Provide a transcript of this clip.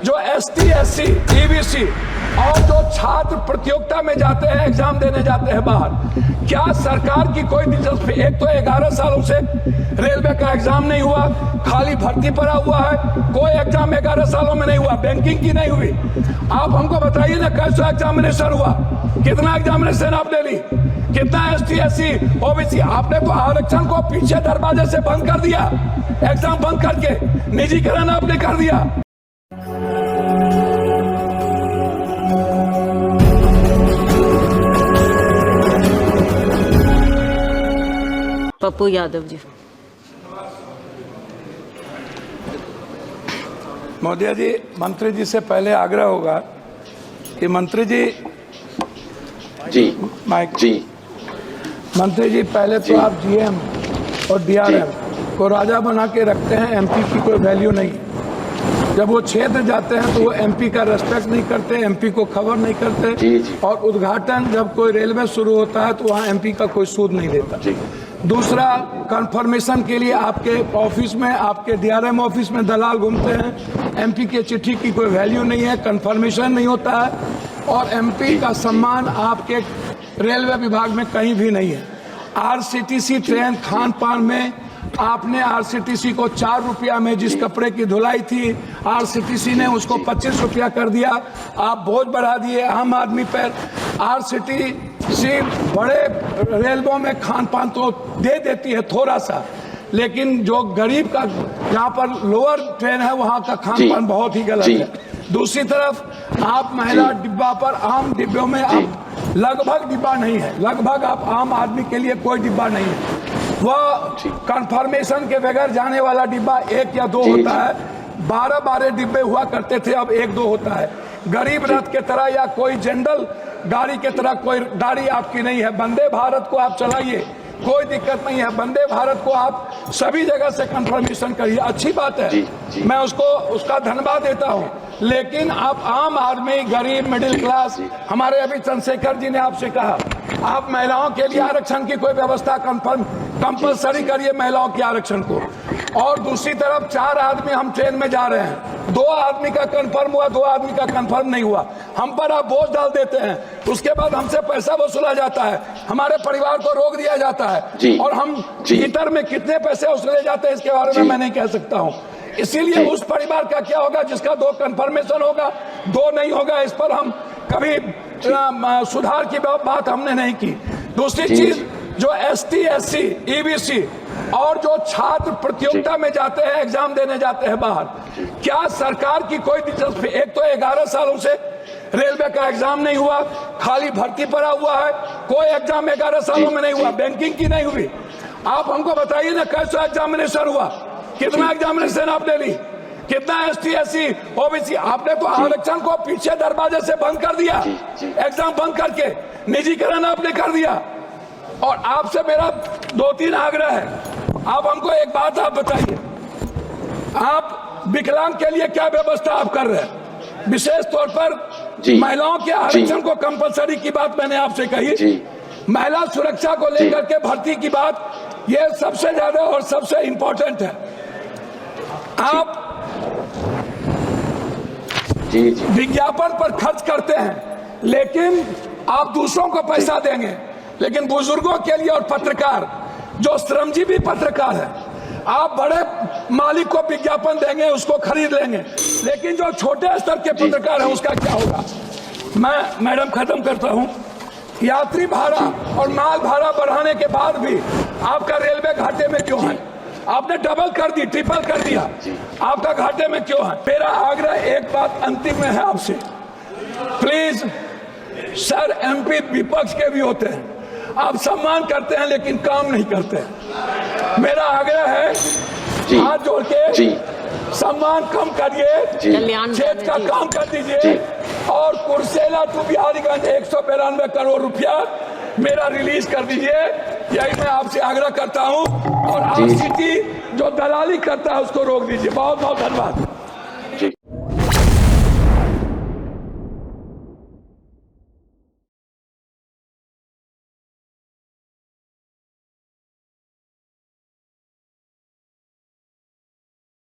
जो ST SC EBC और जो छात्र प्रतियोगिता में जाते हैं, एग्जाम देने जाते हैं बाहर, क्या सरकार की कोई दिलचस्पी? एक तो 11 सालों से रेलवे का एग्जाम नहीं हुआ, खाली भर्ती पड़ा हुआ है, कोई एग्जाम 11 सालों में नहीं हुआ, बैंकिंग की नहीं हुई। आप हमको बताइए ना, कैसा एग्जामिनेशन हुआ, कितना एग्जामिनेशन आपने ली, कितना ST SC OBC? आपने तो आरक्षण को पीछे दरवाजे से बंद कर दिया, एग्जाम बंद करके निजीकरण आपने कर दिया। पप्पू यादव जी। मोदी जी, मंत्री जी से पहले आग्रह होगा कि मंत्री जी माइक जी मंत्री जी, पहले तो आप GM और DRM को राजा बना के रखते हैं, MP की कोई वैल्यू नहीं। जब वो क्षेत्र जाते हैं तो वो MP का रेस्पेक्ट नहीं करते, MP को खबर नहीं करते, और उद्घाटन जब कोई रेलवे शुरू होता है तो वहाँ MP का कोई सूद नहीं लेता। दूसरा, कंफर्मेशन के लिए आपके ऑफिस में, आपके DRM ऑफिस में दलाल घूमते हैं, MP के चिट्ठी की कोई वैल्यू नहीं है, कंफर्मेशन नहीं होता है, और MP का सम्मान आपके रेलवे विभाग में कहीं भी नहीं है। RCTC ट्रेन खान पान में आपने RCTC को 4 रुपया में जिस कपड़े की धुलाई थी, RCTC ने उसको 25 रुपया कर दिया। आप बोझ बढ़ा दिए आम आदमी पर। RCTC बड़े रेलवों में खान पान तो दे देती है थोड़ा सा, लेकिन जो गरीब का, जहाँ पर लोअर ट्रेन है, वहाँ का खान पान बहुत ही गलत है। दूसरी तरफ आप महिला डिब्बा पर, आम डिब्बों में आप लगभग डिब्बा नहीं है, लगभग आप आम आदमी के लिए कोई डिब्बा नहीं है। वह कंफर्मेशन के बगैर जाने वाला डिब्बा 1 या 2 होता है, 12 डिब्बे हुआ करते थे, अब 1-2 होता है। गरीब रथ के तरह या कोई जनरल गाड़ी के तरह कोई गाड़ी आपकी नहीं है। वंदे भारत को आप चलाइए, कोई दिक्कत नहीं है। वंदे भारत को आप सभी जगह से कंफर्मेशन करिए, अच्छी बात है, मैं उसका धन्यवाद देता हूं। लेकिन आप आम आदमी, गरीब, मिडिल क्लास, हमारे अभी चंद्रशेखर जी ने आपसे कहा, आप महिलाओं के लिए आरक्षण की कोई व्यवस्था कंपलसरी करिए, महिलाओं के आरक्षण को। और दूसरी तरफ 4 आदमी हम ट्रेन में जा रहे हैं, 2 आदमी का कंफर्म हुआ, 2 आदमी का कंफर्म नहीं हुआ, हम पर आप बोझ डाल देते हैं, उसके बाद हमसे पैसा वसूला जाता है, हमारे परिवार को रोक दिया जाता है, और हम भीतर में कितने पैसे वसूले जाते हैं इसके बारे में मैं नहीं कह सकता हूँ। इसीलिए उस परिवार का क्या होगा जिसका 2 कंफर्मेशन होगा, 2 नहीं होगा, इस पर हम कभी सुधार की बात हमने नहीं की। दूसरी चीज, जो ST SC EBC और जो छात्र प्रतियोगिता में जाते हैं, एग्जाम देने जाते हैं बाहर, क्या सरकार की कोई दिलचस्पी? एक तो 11 सालों से रेलवे का एग्जाम नहीं हुआ, खाली भर्ती पड़ा हुआ है, कोई एग्जाम 11 सालों में नहीं हुआ, बैंकिंग की नहीं हुई। आप हमको बताइए ना, कैसा एग्जामिनेशन हुआ, कितना एग्जामिनेशन आपने ली, कितना ST SC OBC? आपने तो आरक्षण को पीछे दरवाजे से बंद कर दिया, एग्जाम बंद करके निजीकरण आपने कर दिया। और आपसे मेरा 2-3 आग्रह है, आप हमको एक बात आप बताइए, आप विकलांग के लिए क्या व्यवस्था आप कर रहे हैं? विशेष तौर पर महिलाओं के आरक्षण को कंपलसरी की बात मैंने आपसे कही, महिला सुरक्षा को लेकर के भर्ती की बात, ये सबसे ज्यादा और सबसे इंपॉर्टेंट है। आप विज्ञापन पर खर्च करते हैं, लेकिन आप दूसरों को पैसा देंगे, लेकिन बुजुर्गों के लिए और पत्रकार, जो श्रमजीवी पत्रकार है, आप बड़े मालिक को विज्ञापन देंगे, उसको खरीद लेंगे, लेकिन जो छोटे स्तर के पत्रकार हैं उसका क्या होगा? मैं मैडम खत्म करता हूं। यात्री भाड़ा और माल भाड़ा बढ़ाने के बाद भी आपका रेलवे घाटे में क्यों है? आपने डबल कर दी, ट्रिपल कर दिया, आपका घाटे में क्यों है? मेरा आग्रह एक बात अंतिम में है आपसे, प्लीज सर, MP विपक्ष के भी होते हैं, आप सम्मान करते हैं लेकिन काम नहीं करते हैं। मेरा आग्रह है, हाथ जोड़ के सम्मान कम करिए, क्षेत्र का काम कर दीजिए, और कुर्सेला टू बिहारीगंज 192 करोड़ रुपया मेरा रिलीज कर दीजिए, यही मैं आपसे आग्रह करता हूं। और RCT जो दलाली करता है उसको रोक दीजिए। बहुत बहुत धन्यवाद।